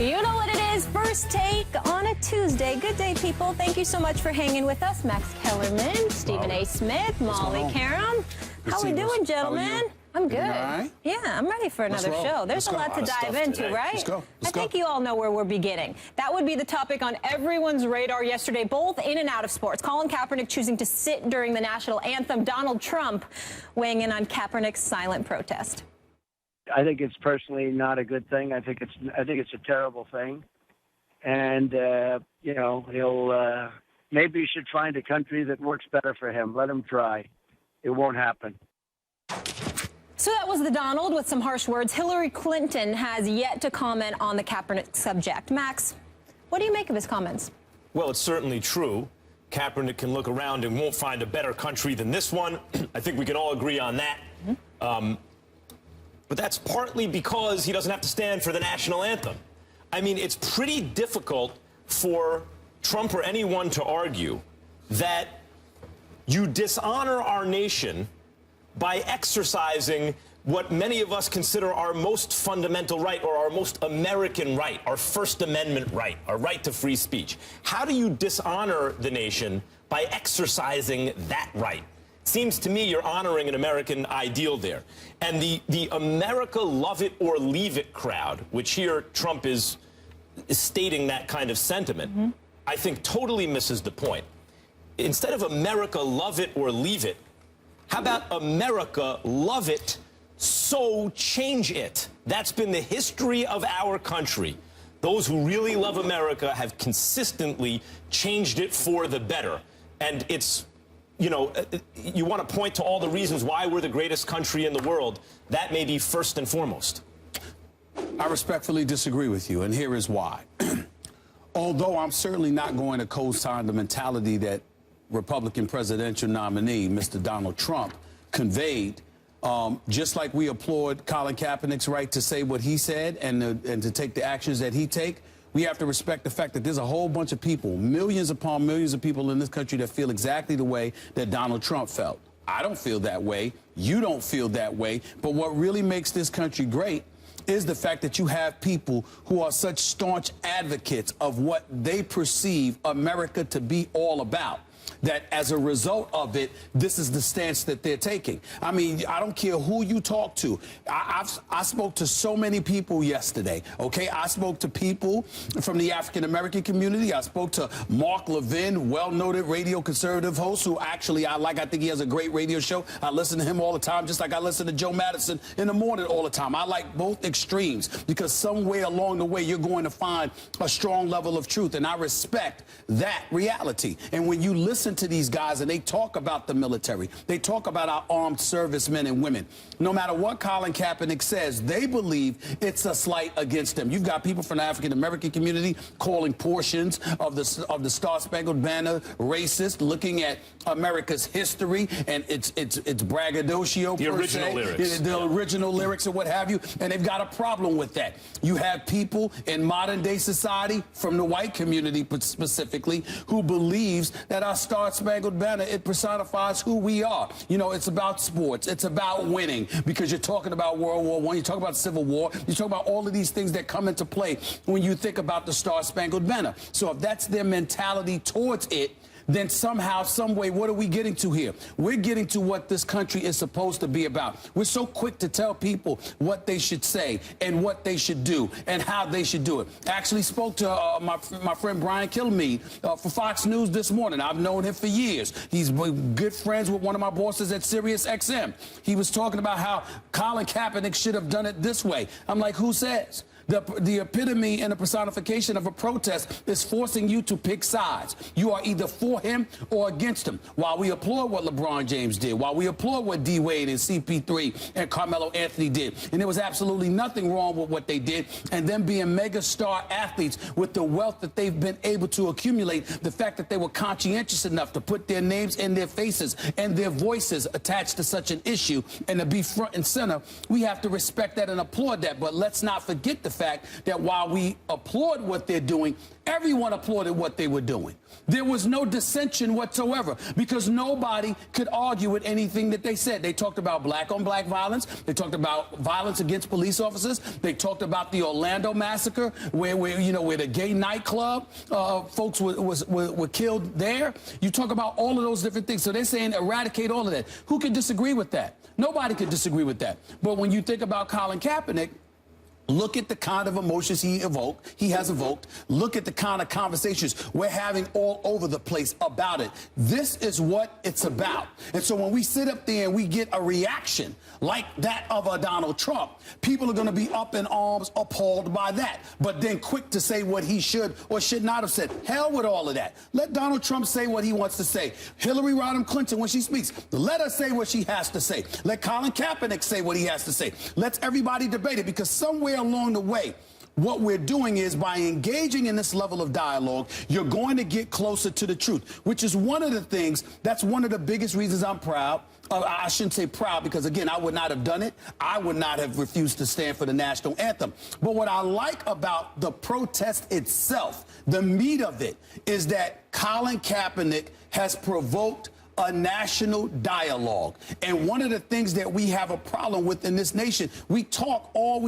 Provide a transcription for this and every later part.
You know what it is, First Take on a Tuesday. Good day, people. Thank you so much for hanging with us. Max Kellerman, Stephen A. Smith, Molly Karam. How we doing, gentlemen? I'm good. Right? Yeah, I'm ready for another show. There's a lot to dive into, right? Let's go. I think you all know where we're beginning. That would be the topic on everyone's radar yesterday, both in and out of sports. Colin Kaepernick choosing to sit during the national anthem. Donald Trump weighing in on Kaepernick's silent protest. I think it's personally not a good thing. I think it's a terrible thing, and you know, he'll maybe he should find a country that works better for him. Let him try. It won't happen. So that was the Donald with some harsh words. Hillary Clinton has yet to comment on the Kaepernick subject. Max, what do you make of his comments? Well, it's certainly true. Kaepernick can look around and won't find a better country than this one. I think we can all agree on that. But that's partly because he doesn't have to stand for the national anthem. I mean, it's pretty difficult for Trump or anyone to argue that you dishonor our nation by exercising what many of us consider our most fundamental right, or our most American right, our First Amendment right, our right to free speech. How do you dishonor the nation by exercising that right? Seems to me you're honoring an American ideal there. And the America love it or leave it crowd, which here Trump is stating that kind of sentiment, I think totally misses the point. Instead of America love it or leave it, how about America love it, so change it? That's been the history of our country. Those who really love America have consistently changed it for the better. And it's, you know, you want to point to all the reasons why we're the greatest country in the world. That may be first and foremost. I respectfully disagree with you, and here is why. Although I'm certainly not going to co-sign the mentality that Republican presidential nominee, Mr. Donald Trump, conveyed, just like we applaud Colin Kaepernick's right to say what he said and to take the actions that he take, we have to respect the fact that there's a whole bunch of people, millions upon millions of people in this country that feel exactly the way that Donald Trump felt. I don't feel that way. You don't feel that way. But what really makes this country great is the fact that you have people who are such staunch advocates of what they perceive America to be all about, that as a result of it, this is the stance that they're taking. I mean, I don't care who you talk to. I spoke to so many people yesterday, okay? I spoke to people from the African-American community. I spoke to Mark Levin, well-noted radio conservative host, who actually I like. I think he has a great radio show. I listen to him all the time, just like I listen to Joe Madison in the morning all the time. I like both extremes because somewhere along the way, you're going to find a strong level of truth, and I respect that reality. And when you listen to these guys and they talk about the military, they talk about our armed servicemen and women, no matter what Colin Kaepernick says, they believe it's a slight against them. You've got people from the African-American community calling portions of the Star-Spangled Banner racist, looking at America's history and its braggadocio, the original lyrics. The original lyrics or what have you, and they've got a problem with that. You have people in modern-day society, from the white community specifically, who believes that our Star-Spangled Banner, it personifies who we are. You know, it's about sports. It's about winning, because you're talking about World War I, you talk about Civil War, you talk about all of these things that come into play when you think about the Star-Spangled Banner. So if that's their mentality towards it, then somehow, some way, what are we getting to here? We're getting to what this country is supposed to be about. We're so quick to tell people what they should say and what they should do and how they should do it. I actually spoke to my friend Brian Kilmeade for Fox News this morning. I've known him for years. He's good friends with one of my bosses at Sirius XM. He was talking about how Colin Kaepernick should have done it this way. I'm like, who says? The epitome and the personification of a protest is forcing you to pick sides. You are either for him or against him. While we applaud what LeBron James did, while we applaud what D. Wade and CP3 and Carmelo Anthony did, and there was absolutely nothing wrong with what they did, and them being mega star athletes with the wealth that they've been able to accumulate, the fact that they were conscientious enough to put their names and their faces and their voices attached to such an issue and to be front and center, we have to respect that and applaud that. But let's not forget the fact that while we applaud what they're doing, everyone applauded what they were doing. There was no dissension whatsoever because nobody could argue with anything that they said. They talked about black-on-black violence. They talked about violence against police officers. They talked about the Orlando massacre where the gay nightclub folks were killed there. You talk about all of those different things. So they're saying eradicate all of that. Who could disagree with that? Nobody could disagree with that. But when you think about Colin Kaepernick, look at the kind of emotions he has evoked. Look at the kind of conversations we're having all over the place about it. This is what it's about. And so when we sit up there and we get a reaction like that of a Donald Trump, people are going to be up in arms, appalled by that, but then quick to say what he should or should not have said. Hell with all of that. Let Donald Trump say what he wants to say. Hillary Rodham Clinton, when she speaks, let her say what she has to say. Let Colin Kaepernick say what he has to say. Let everybody debate it, because somewhere along the way, what we're doing is by engaging in this level of dialogue, you're going to get closer to the truth, which is one of the things, that's one of the biggest reasons I'm proud. I shouldn't say proud because, again, I would not have done it. I would not have refused to stand for the national anthem. But what I like about the protest itself, the meat of it, is that Colin Kaepernick has provoked a national dialogue. And one of the things that we have a problem with in this nation, we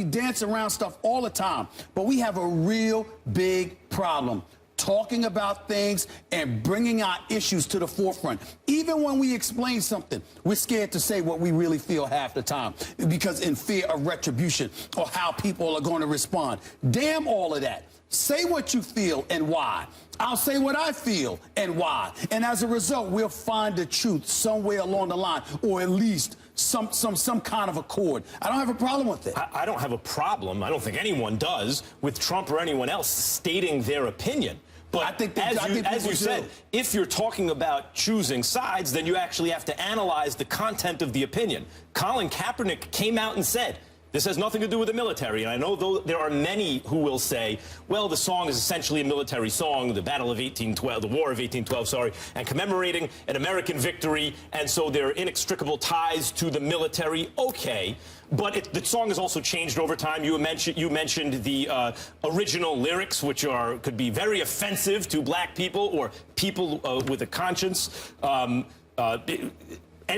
dance around stuff all the time, but we have a real big problem talking about things and bringing our issues to the forefront. Even when we explain something, we're scared to say what we really feel half the time because in fear of retribution or how people are going to respond. Damn all of that. Say what you feel and why. I'll say what I feel and why. And as a result, we'll find the truth somewhere along the line, or at least some kind of accord. I don't have a problem with it. I don't have a problem. I don't think anyone does with Trump or anyone else stating their opinion. But I think as you said, if you're talking about choosing sides, then you actually have to analyze the content of the opinion. Colin Kaepernick came out and said, this has nothing to do with the military. And I know there are many who will say, well, the song is essentially a military song, the Battle of 1812, the War of 1812, sorry, and commemorating an American victory. And so there are inextricable ties to the military. Okay. But the song has also changed over time. You mentioned the original lyrics, which could be very offensive to black people or people with a conscience.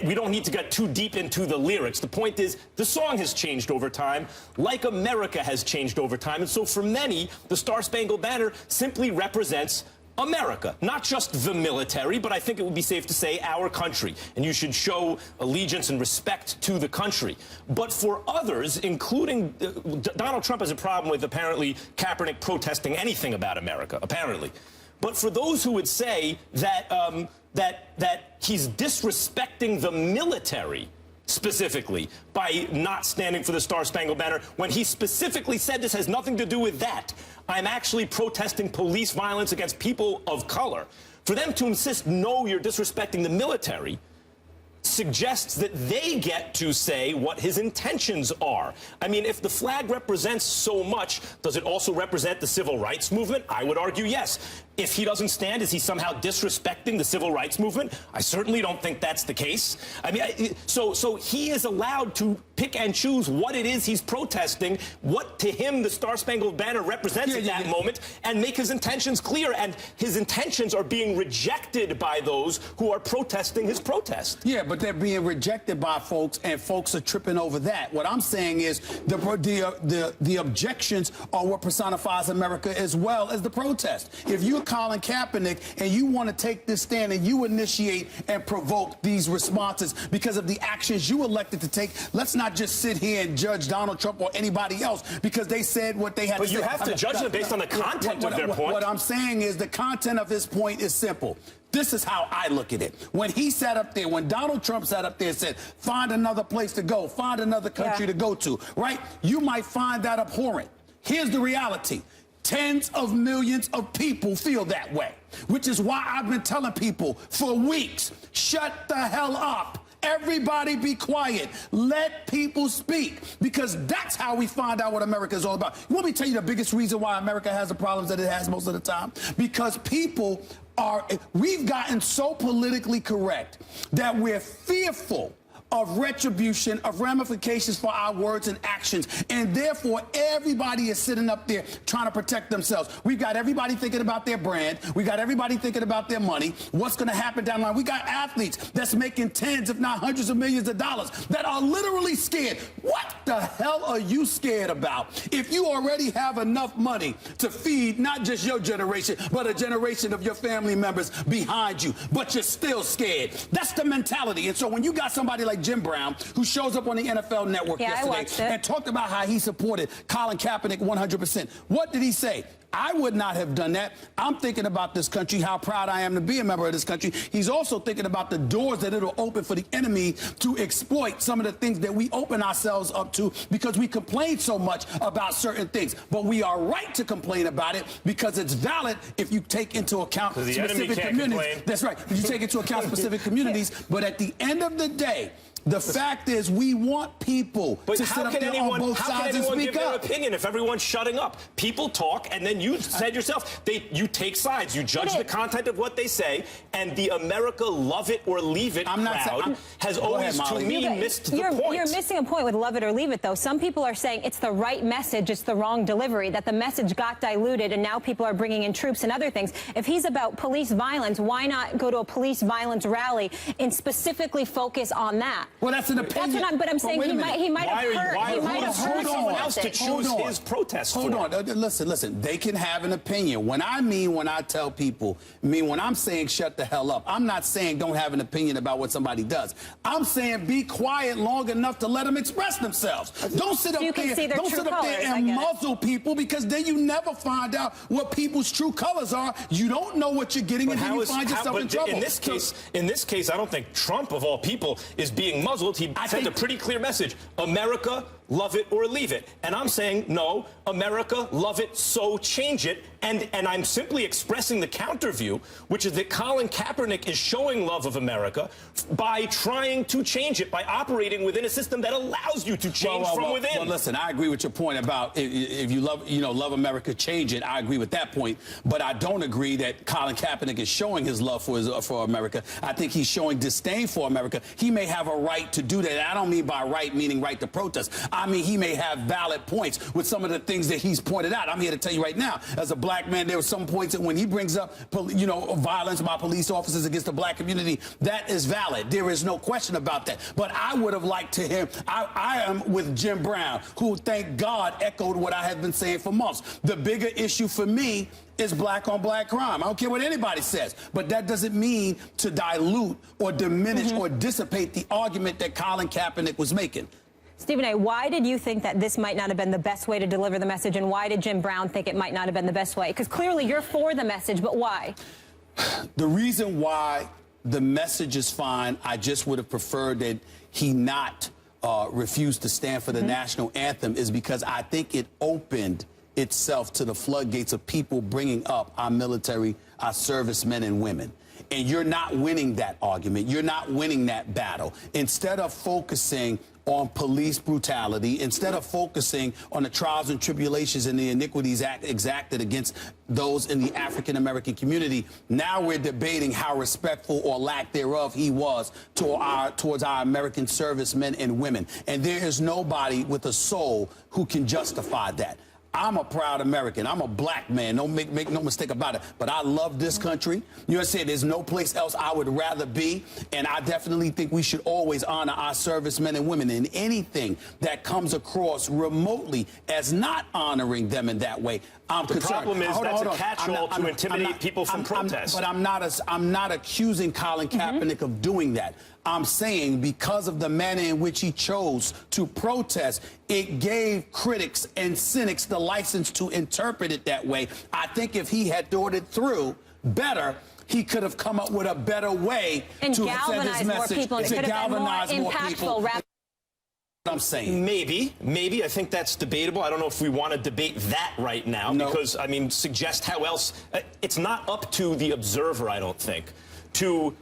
We don't need to get too deep into the lyrics. The point is, the song has changed over time, like America has changed over time. And so for many, the Star-Spangled Banner simply represents America, not just the military, but I think it would be safe to say our country. And you should show allegiance and respect to the country. But for others, including Donald Trump, has a problem with apparently Kaepernick protesting anything about America, apparently. But for those who would say that that he's disrespecting the military specifically by not standing for the Star-Spangled Banner, when he specifically said this has nothing to do with that, I'm actually protesting police violence against people of color. For them to insist, no, you're disrespecting the military, suggests that they get to say what his intentions are. I mean, if the flag represents so much, does it also represent the civil rights movement? I would argue yes. If he doesn't stand, is he somehow disrespecting the civil rights movement? I certainly don't think that's the case. I mean, so he is allowed to pick and choose what it is he's protesting, what to him the Star-Spangled Banner represents at that moment, and make his intentions clear. And his intentions are being rejected by those who are protesting his protest. Yeah, but they're being rejected by folks, and folks are tripping over that. What I'm saying is the objections are what personifies America as well as the protest. If you're Colin Kaepernick and you want to take this stand and you initiate and provoke these responses because of the actions you elected to take, let's not just sit here and judge Donald Trump or anybody else because they said what they had to say. But you have to judge them based on the content of their point. What I'm saying is the content of his point is simple. This is how I look at it. When he sat up there, when Donald Trump sat up there and said, find another place to go, find another country to go to, right? You might find that abhorrent. Here's the reality. Tens of millions of people feel that way, which is why I've been telling people for weeks, shut the hell up. Everybody be quiet. Let people speak, because that's how we find out what America is all about. You want me to tell you the biggest reason why America has the problems that it has most of the time? Because we've gotten so politically correct that we're fearful of retribution, of ramifications for our words and actions. And therefore, everybody is sitting up there trying to protect themselves. We've got everybody thinking about their brand. We got everybody thinking about their money. What's going to happen down the line? We got athletes that's making tens, if not hundreds of millions of dollars that are literally scared. What the hell are you scared about? If you already have enough money to feed not just your generation, but a generation of your family members behind you, but you're still scared. That's the mentality. And so when you got somebody like Jim Brown, who shows up on the NFL Network yesterday and talked about how he supported Colin Kaepernick 100%, what did he say? I would not have done that. I'm thinking about this country, how proud I am to be a member of this country. He's also thinking about the doors that it'll open for the enemy to exploit some of the things that we open ourselves up to because we complain so much about certain things. But we are right to complain about it because it's valid if you take into account specific communities. That's right. If you take into account specific communities. But at the end of the day, the fact is, we want people to sit up there on both sides and speak up. How can anyone give their opinion if everyone's shutting up? People talk, and then you said yourself, you take sides. You judge the content of what they say, and the America love it or leave it crowd has always, to me, missed the point. You're missing a point with love it or leave it, though. Some people are saying it's the right message, it's the wrong delivery, that the message got diluted, and now people are bringing in troops and other things. If he's about police violence, why not go to a police violence rally and specifically focus on that? Well, that's an opinion. But I'm saying he might have hurt someone else to choose his protest. Hold on. Listen. They can have an opinion. When I tell people, when I'm saying shut the hell up, I'm not saying don't have an opinion about what somebody does. I'm saying be quiet long enough to let them express themselves. Don't sit up there and muzzle people, because then you never find out what people's true colors are. You don't know what you're getting, and then you find yourself in trouble. In this case, I don't think Trump, of all people, is being muzzled. He sent a pretty clear message. America, love it or leave it. And I'm saying, no, America, love it, so change it. And I'm simply expressing the counter view, which is that Colin Kaepernick is showing love of America by trying to change it, by operating within a system that allows you to change from within. Well, listen, I agree with your point about if you love America, change it. I agree with that point. But I don't agree that Colin Kaepernick is showing his love for America. I think he's showing disdain for America. He may have a right to do that. I don't mean by right meaning right to protest. I mean, he may have valid points with some of the things that he's pointed out. I'm here to tell you right now, as a black man, there were some points that when he brings up, violence by police officers against the black community, that is valid. There is no question about that. But I would have liked to him. I am with Jim Brown, who, thank God, echoed what I have been saying for months. The bigger issue for me is black on black crime. I don't care what anybody says, but that doesn't mean to dilute or diminish or dissipate the argument that Colin Kaepernick was making. Stephen A., why did you think that this might not have been the best way to deliver the message, and why did Jim Brown think it might not have been the best way? Because clearly you're for the message, but why? The reason why the message is fine, I just would have preferred that he not refuse to stand for the national anthem, is because I think it opened itself to the floodgates of people bringing up our military, our servicemen and women. And you're not winning that argument. You're not winning that battle. Instead of focusing on police brutality, instead of focusing on the trials and tribulations and the iniquities exacted against those in the African-American community, now we're debating how respectful or lack thereof he was towards our American servicemen and women. And there is nobody with a soul who can justify that. I'm a proud American. I'm a black man. Don't make no mistake about it. But I love this country. You know what I'm saying? There's no place else I would rather be. And I definitely think we should always honor our servicemen and women. And anything that comes across remotely as not honoring them in that way, I'm concerned. The problem is that's a catch-all to intimidate people from protests. But I'm not accusing Colin Kaepernick of doing that. I'm saying because of the manner in which he chose to protest, it gave critics and cynics the license to interpret it that way. I think if he had thought it through better, he could have come up with a better way to send his message, to galvanize more people. I'm saying. Maybe. I think that's debatable. I don't know if we want to debate that right now, because, I mean, suggest how else. It's not up to the observer, I don't think, to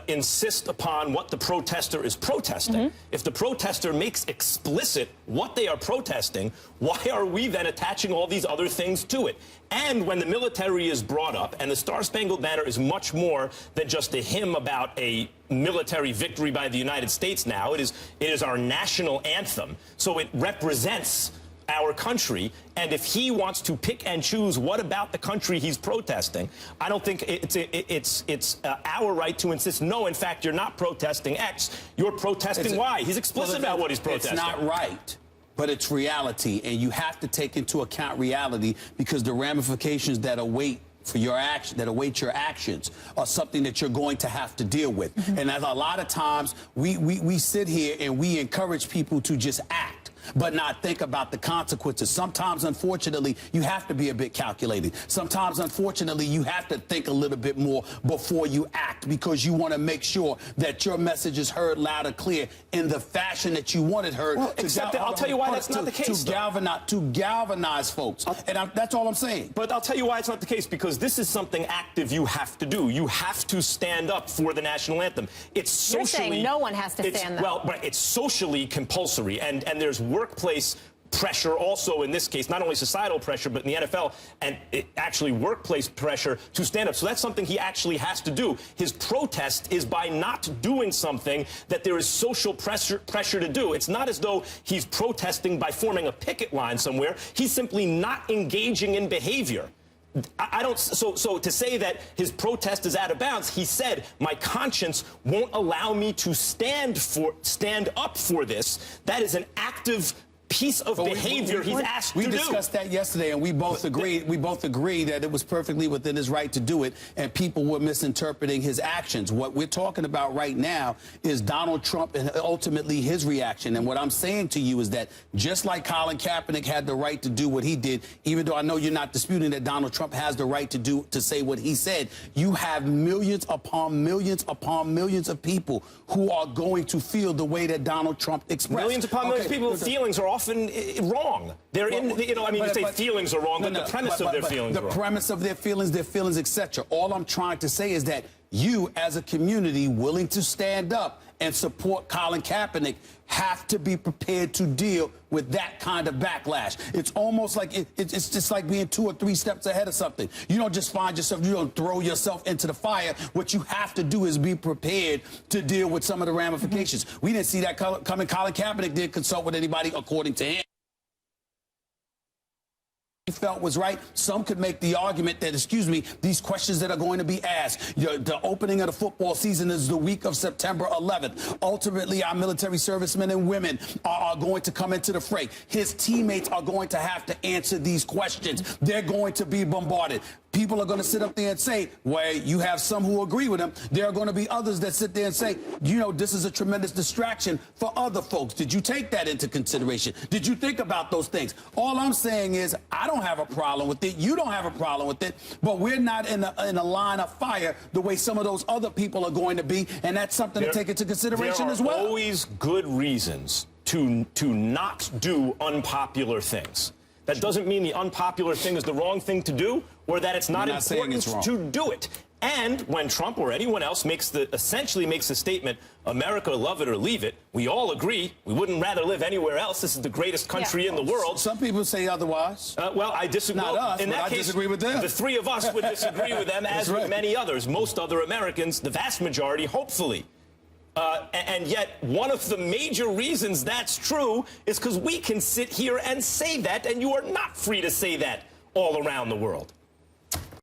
insist upon what the protester is protesting. If the protester makes explicit what they are protesting, why are we then attaching all these other things to it? And when the military is brought up, and the Star-Spangled Banner is much more than just a hymn about a military victory by the United States now. It is our national anthem. So it represents our country, and if he wants to pick and choose what about the country he's protesting, I don't think it's our right to insist, no, in fact, you're not protesting X, you're protesting Y. He's explicit about what he's protesting. It's not right, but it's reality, and you have to take into account reality because the ramifications that await for your action, that await your actions, are something that you're going to have to deal with. And as a lot of times, we sit here and we encourage people to just act, but not think about the consequences. Sometimes, unfortunately, you have to be a bit calculated. Sometimes, unfortunately, you have to think a little bit more before you act because you want to make sure that your message is heard loud and clear in the fashion that you want it heard. Well, except that I'll tell you why that's not the case. To galvanize folks. That's all I'm saying. But I'll tell you why it's not the case, because this is something active you have to do. You have to stand up for the national anthem. It's socially... You're saying no one has to stand up. Well, right, it's socially compulsory, and there's workplace pressure also in this case, not only societal pressure, but in the NFL, and actually workplace pressure to stand up. So that's something he actually has to do. His protest is by not doing something that there is social pressure to do. It's not as though he's protesting by forming a picket line somewhere. He's simply not engaging in behavior. I don't. So to say that his protest is out of bounds, he said, my conscience won't allow me to stand up for this. That is an active piece of behavior he's asked to do. We discussed that yesterday, and we both agreed. We both agreed that it was perfectly within his right to do it, and people were misinterpreting his actions. What we're talking about right now is Donald Trump and ultimately his reaction. And what I'm saying to you is that just like Colin Kaepernick had the right to do what he did, even though I know you're not disputing that Donald Trump has the right to say what he said, you have millions upon millions upon millions of people who are going to feel the way that Donald Trump expressed. Millions upon millions of people's feelings are often wrong. They're you say feelings are wrong, but the premise of their feelings are wrong. The premise of their feelings, etc. All I'm trying to say is that you, as a community willing to stand up and support Colin Kaepernick, have to be prepared to deal with that kind of backlash. It's almost like it's just like being 2 or 3 steps ahead of something. You don't just find yourself, you don't throw yourself into the fire. What you have to do is be prepared to deal with some of the ramifications. We didn't see that coming. Colin Kaepernick didn't consult with anybody, according to him. He felt was right. Some could make the argument that, these questions that are going to be asked. The opening of the football season is the week of September 11th. Ultimately, our military servicemen and women are going to come into the fray. His teammates are going to have to answer these questions. They're going to be bombarded. People are going to sit up there and say, well, you have some who agree with him. There are going to be others that sit there and say, this is a tremendous distraction for other folks. Did you take that into consideration? Did you think about those things? All I'm saying is I don't have a problem with it. You don't have a problem with it. But we're not in a line of fire the way some of those other people are going to be. And that's something to take into consideration as well. There are always good reasons to not do unpopular things. That doesn't mean the unpopular thing is the wrong thing to do, or that it's not important to do it. And when Trump or anyone else essentially makes the statement, America, love it or leave it, we all agree we wouldn't rather live anywhere else. This is the greatest country in the world. Some people say otherwise. Well, I disagree. Not us, in that I case, disagree with them. The 3 of us would disagree with them, as with many others. Most other Americans, the vast majority, hopefully. And yet, one of the major reasons that's true is because we can sit here and say that, and you are not free to say that all around the world.